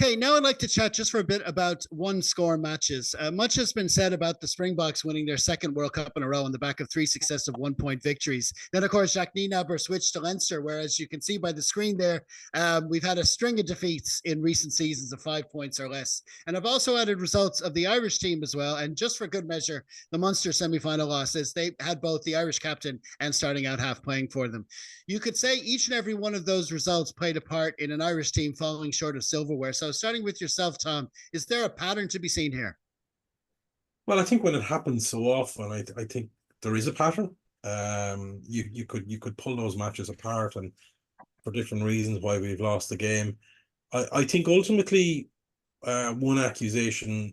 Okay, now I'd like to chat just for a bit about one score matches. Much has been said about the Springboks winning their second World Cup in a row on the back of three successive 1 point victories. Then, of course, Jacques Nienaber switched to Leinster, whereas you can see by the screen there, we've had a string of defeats in recent seasons of 5 points or less. And I've also added results of the Irish team as well. And just for good measure, the Munster semi-final losses, they had both the Irish captain and starting out half playing for them. You could say each and every one of those results played a part in an Irish team falling short of silverware. So starting with yourself, Tom, is there a pattern to be seen here? Well, I think when it happens so often, I think there is a pattern. You could pull those matches apart and for different reasons why we've lost the game. I think ultimately one accusation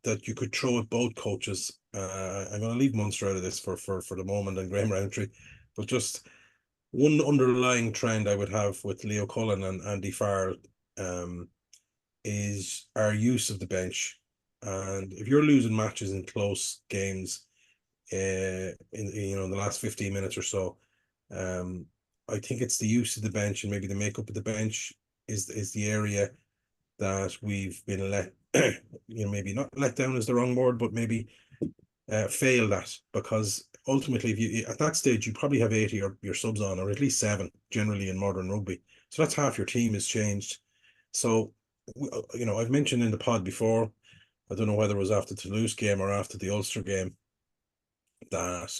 that you could throw at both coaches. I'm going to leave Munster out of this for the moment and Graham Rowntree, but just one underlying trend I would have with Leo Cullen and Andy Farrell is our use of the bench. And if you're losing matches in close games, in the last 15 minutes or so, I think it's the use of the bench and maybe the makeup of the bench is the area that we've been maybe not let down is the wrong word, but maybe failed at, because ultimately, if you at that stage you probably have 80 or your subs on, or at least 7 generally in modern rugby. So that's half your team has changed. So I've mentioned in the pod before, I don't know whether it was after the Toulouse game or after the Ulster game, that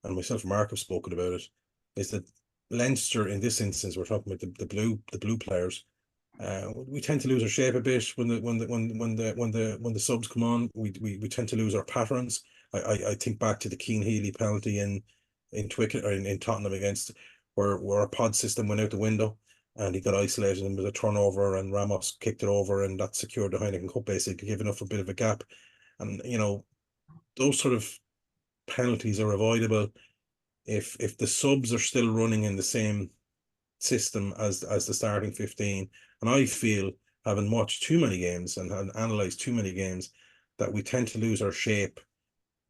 and myself and Mark have spoken about it, is that Leinster in this instance, we're talking about the blue players. We tend to lose our shape a bit when the subs come on. We tend to lose our patterns. I think back to the Keane Healy penalty in Twickett or in Tottenham against where our pod system went out the window and he got isolated and was a turnover and Ramos kicked it over and that secured the Heineken Cup, basically giving us a bit of a gap. And those sort of penalties are avoidable if the subs are still running in the same system as the starting 15. And I feel, having watched too many games and analysed too many games, that we tend to lose our shape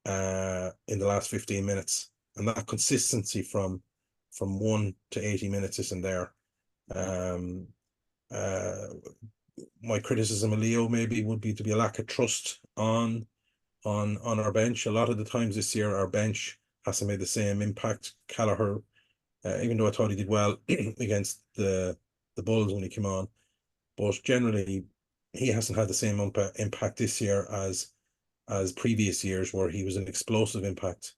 in the last 15 minutes. And that consistency from 1 to 80 minutes isn't there. My criticism of Leo maybe would be to be a lack of trust on our bench. A lot of the times this year, our bench hasn't made the same impact. Callagher, even though I thought he did well against the Bulls when he came on, but generally he hasn't had the same impact this year as previous years where he was an explosive impact.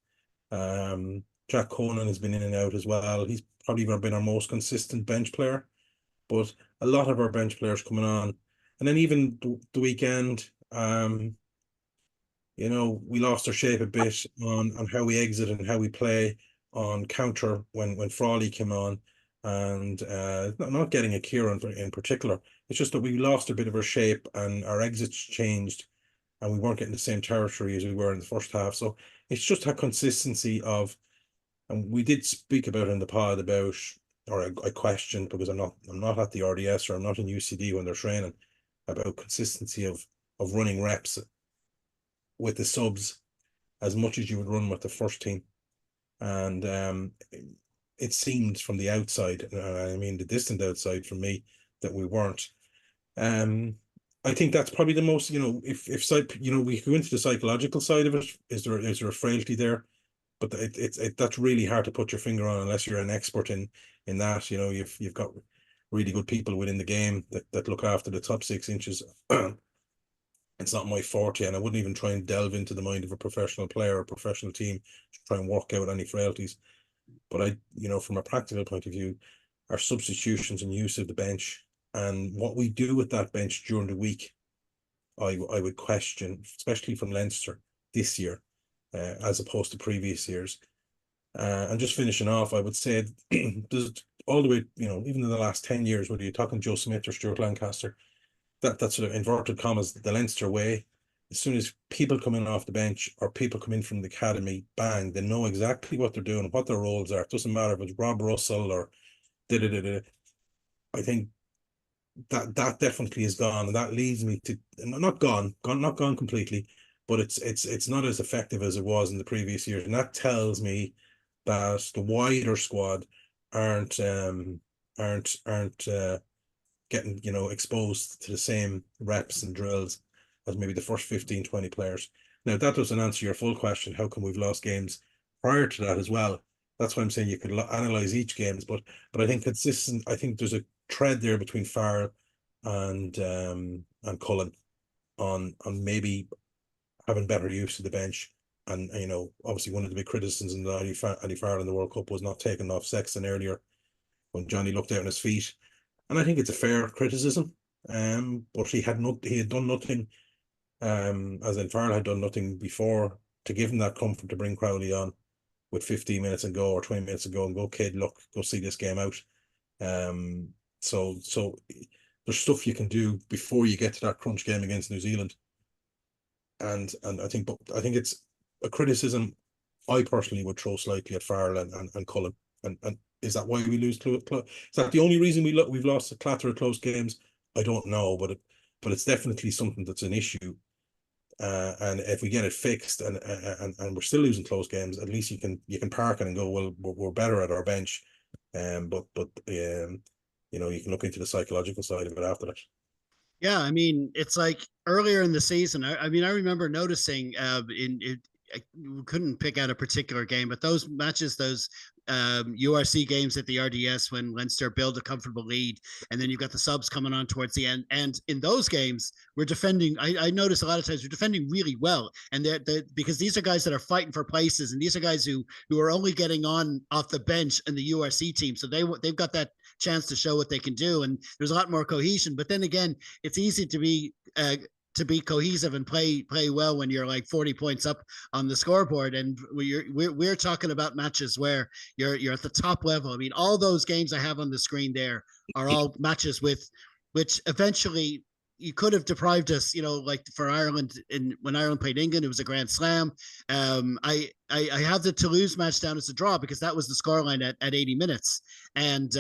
Jack Conan has been in and out as well. He's probably been our most consistent bench player, but a lot of our bench players coming on. And then even the weekend, we lost our shape a bit on how we exit and how we play on counter when Frawley came on, and not getting a Kieran in particular. It's just that we lost a bit of our shape and our exits changed and we weren't getting the same territory as we were in the first half. So it's just a consistency of, and we did speak about in the pod about, or I questioned because I'm not at the RDS or I'm not in UCD when they're training, about consistency of running reps with the subs as much as you would run with the first team. And it seemed from the outside, I mean the distant outside from me, that we weren't. I think that's probably the most, if we go into the psychological side of it, is there a frailty there? But that's really hard to put your finger on unless you're an expert in that. You've got really good people within the game that look after the top 6 inches. It's not my forte, and I wouldn't even try and delve into the mind of a professional player or professional team to try and work out any frailties. But from a practical point of view, our substitutions and use of the bench and what we do with that bench during the week, I would question, especially from Leinster this year, as opposed to previous years. And just finishing off, I would say there's all the way, even in the last 10 years, whether you're talking Joe Smith or Stuart Lancaster, that sort of inverted commas, the Leinster way, as soon as people come in off the bench or people come in from the academy, bang, they know exactly what they're doing, what their roles are. It doesn't matter if it's Rob Russell or da-da-da-da. I think that definitely is gone, and that leads me to not gone completely, but it's not as effective as it was in the previous years, and that tells me that the wider squad aren't getting, you know, exposed to the same reps and drills as maybe the first 15, 20 players. Now, that doesn't answer your full question. How come we've lost games prior to that as well? That's why I'm saying you could analyze each games, but I think consistent. I think there's a thread there between Farrell and Cullen on maybe having better use of the bench. And you know, obviously one of the big criticisms in the Eddie Farrell in the World Cup was not taking off Sexton earlier when Johnny looked out on his feet. And I think it's a fair criticism. But he had done nothing, as in Farrell had done nothing before to give him that comfort to bring Crowley on with 15 minutes and go, or 20 minutes and go, and go, kid, look, go see this game out. So there's stuff you can do before you get to that crunch game against New Zealand. And I think it's a criticism I personally would throw slightly at Farrell and Cullen. And is that why we lose? Is that the only reason we've lost a clatter of close games? I don't know, but it's definitely something that's an issue. And if we get it fixed and we're still losing close games, at least you can park it and go, well, we're better at our bench. But you know, you can look into the psychological side of it after that. Yeah, I mean, it's like earlier in the season. I mean, I remember noticing I couldn't pick out a particular game, but those matches, those URC games at the RDS when Leinster build a comfortable lead, and then you've got the subs coming on towards the end. And in those games, we're defending. I notice a lot of times we're defending really well, and they're because these are guys that are fighting for places, and these are guys who are only getting on off the bench in the URC team, so they've got that chance to show what they can do, and there's a lot more cohesion. But then again, it's easy to be cohesive and play well when you're like 40 points up on the scoreboard. And we're talking about matches where you're at the top level. I mean, all those games I have on the screen there are all matches with which eventually you could have deprived us, you know, like for Ireland when Ireland played England, it was a grand slam. I have the Toulouse match down as a draw because that was the scoreline at 80 minutes, and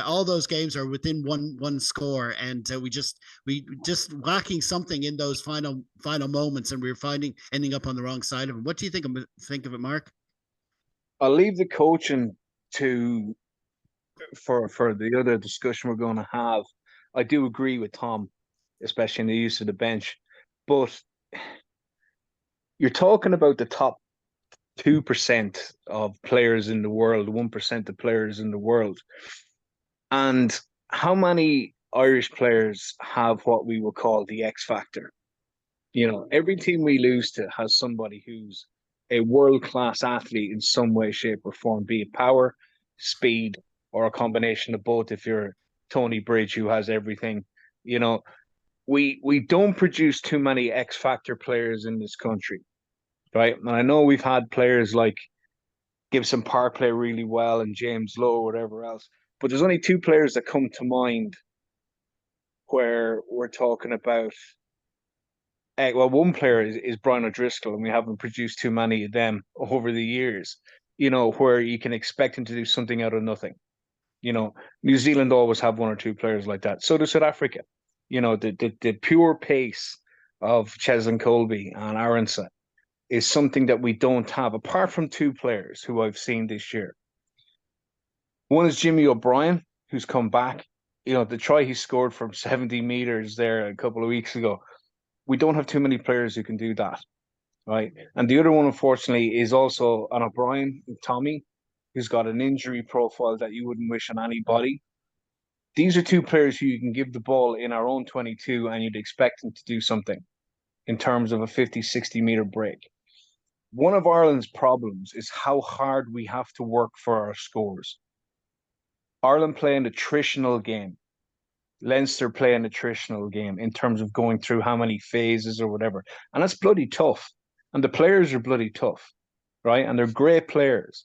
all those games are within one score, and we just lacking something in those final moments, and we're ending up on the wrong side of them. What do you think of it, Mark? I'll leave the coaching to for the other discussion we're going to have. I do agree with Tom, especially in the use of the bench, but you're talking about the top 2% of players in the world, 1% of players in the world. And how many Irish players have what we will call the X factor? You know, every team we lose to has somebody who's a world-class athlete in some way, shape, or form, be it power, speed, or a combination of both. If you're Tony Bridge, who has everything, you know, we don't produce too many X factor players in this country, right? And I know we've had players like Gibson Park play really well and James Lowe, whatever else, but there's only two players that come to mind where we're talking about. Well, one player is Brian O'Driscoll, and we haven't produced too many of them over the years, you know, where you can expect him to do something out of nothing. You know, New Zealand always have one or two players like that. So does South Africa. You know, the pure pace of Cheslin Colby and Aronson is something that we don't have, apart from two players who I've seen this year. One is Jimmy O'Brien, who's come back. You know, the try he scored from 70 meters there a couple of weeks ago. We don't have too many players who can do that, right? And the other one, unfortunately, is also an O'Brien, Tommy, who's got an injury profile that you wouldn't wish on anybody. These are two players who you can give the ball in our own 22 and you'd expect them to do something in terms of a 50, 60-meter break. One of Ireland's problems is how hard we have to work for our scores. Ireland play an attritional game. Leinster play an attritional game in terms of going through how many phases or whatever. And that's bloody tough. And the players are bloody tough, right? And they're great players.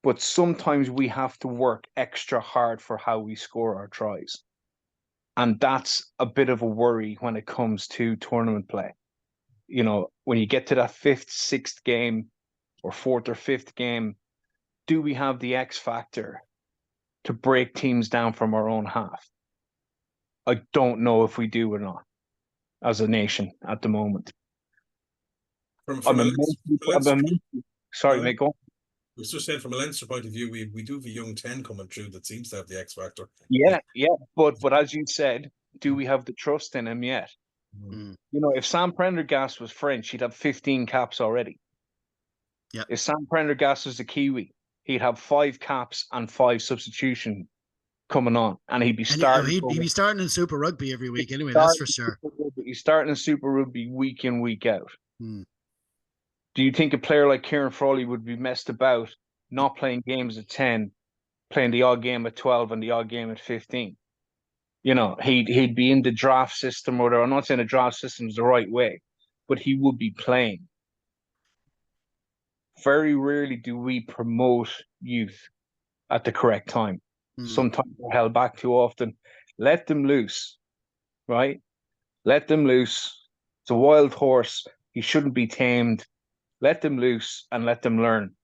But sometimes we have to work extra hard for how we score our tries. And that's a bit of a worry when it comes to tournament play. You know, when you get to that fifth, sixth game or fourth or fifth game, do we have the X factor to break teams down from our own half? I don't know if we do or not as a nation at the moment. Sorry, Sorry, mate, go on. We just said from a Leinster point of view, we do have a young 10 coming through that seems to have the X factor. Yeah, but as you said, do we have the trust in him yet? Mm. You know, if Sam Prendergast was French, he'd have 15 caps already. Yeah. If Sam Prendergast was a Kiwi, he'd have 5 caps and 5 substitution coming on, and he'd be starting. He'd be starting in Super Rugby every week anyway. That's for sure. He's starting in Super Rugby week in, week out. Mm. Do you think a player like Kieran Frawley would be messed about not playing games at 10, playing the odd game at 12 and the odd game at 15? You know, he'd be in the draft system or whatever. I'm not saying the draft system is the right way, but he would be playing. Very rarely do we promote youth at the correct time. Sometimes they're held back too often. Let them loose, right? Let them loose. It's a wild horse. He shouldn't be tamed. Let them loose and let them learn.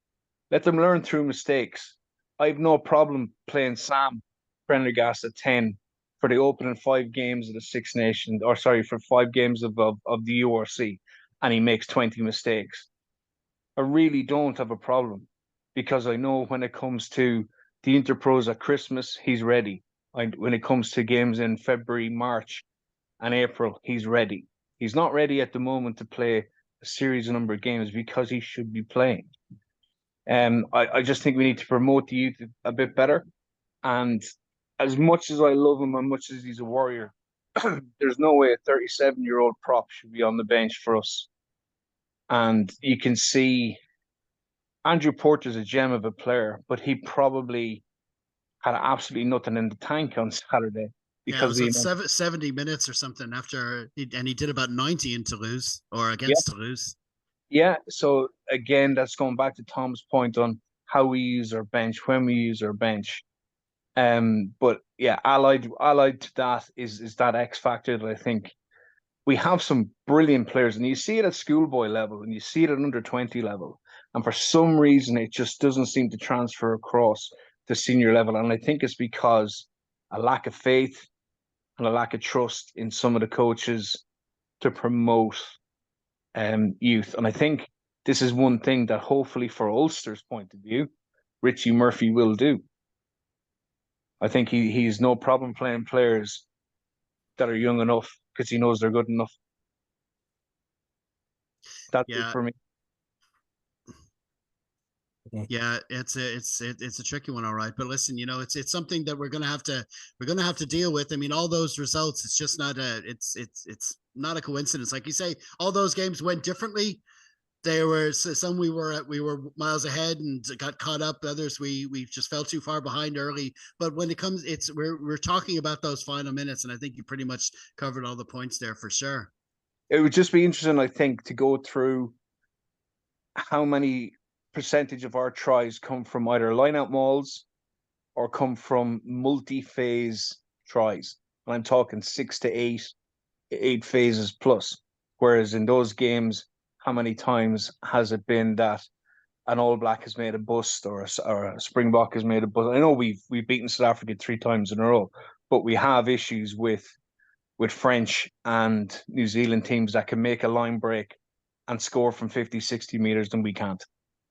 Let them learn through mistakes. I have no problem playing Sam Prendergast at 10 for the opening 5 games of the Six Nations, or sorry, for 5 games of the URC, and he makes 20 mistakes. I really don't have a problem, because I know when it comes to the Interpros at Christmas, he's ready. When it comes to games in February, March, and April, he's ready. He's not ready at the moment to play a series number of games because he should be playing. I just think we need to promote the youth a bit better. And as much as I love him, and much as he's a warrior, there's no way a 37-year-old prop should be on the bench for us. And you can see Andrew Porter's a gem of a player, but he probably had absolutely nothing in the tank on Saturday. Because it was 70 minutes or something after, and he did about 90 in Toulouse or against Toulouse. Yeah, so again, that's going back to Tom's point on how we use our bench, when we use our bench. But yeah, allied to that is that X factor that I think we have some brilliant players, and you see it at schoolboy level and you see it at under 20 level. And for some reason, it just doesn't seem to transfer across to senior level. And I think it's because a lack of faith and a lack of trust in some of the coaches to promote youth. And I think this is one thing that hopefully for Ulster's point of view, Richie Murphy will do. I think he's no problem playing players that are young enough because he knows they're good enough. That's it for me. Yeah, it's a tricky one, all right. But listen, you know, it's something that we're gonna have to deal with. I mean, all those results, it's just not it's not a coincidence. Like you say, all those games went differently. There were some we were miles ahead and got caught up. Others we just fell too far behind early. But when it comes, we're talking about those final minutes, and I think you pretty much covered all the points there for sure. It would just be interesting, I think, to go through how many percentage of our tries come from either line-out mauls or come from multi-phase tries. And I'm talking 6 to 8 phases plus. Whereas in those games, how many times has it been that an All Black has made a bust or a Springbok has made a bust? I know we've beaten South Africa 3 times in a row, but we have issues with French and New Zealand teams that can make a line break and score from 50, 60 meters, and we can't.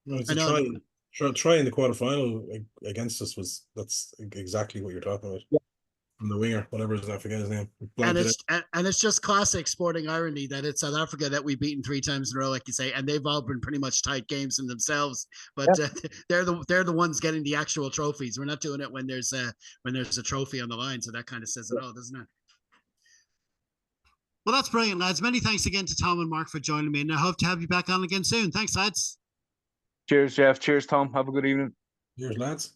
No, it's a try in the quarterfinal against us that's exactly what you're talking about. Yeah. From the winger, whatever I forget his name. And it's just classic sporting irony that it's South Africa that we've beaten 3 times in a row, like you say, and they've all been pretty much tight games in themselves. But they're the ones getting the actual trophies. We're not doing it when there's a trophy on the line. So that kind of says it all, doesn't it? Well, that's brilliant, lads. Many thanks again to Tom and Mark for joining me, and I hope to have you back on again soon. Thanks, lads. Cheers, Jeff. Cheers, Tom. Have a good evening. Cheers, lads.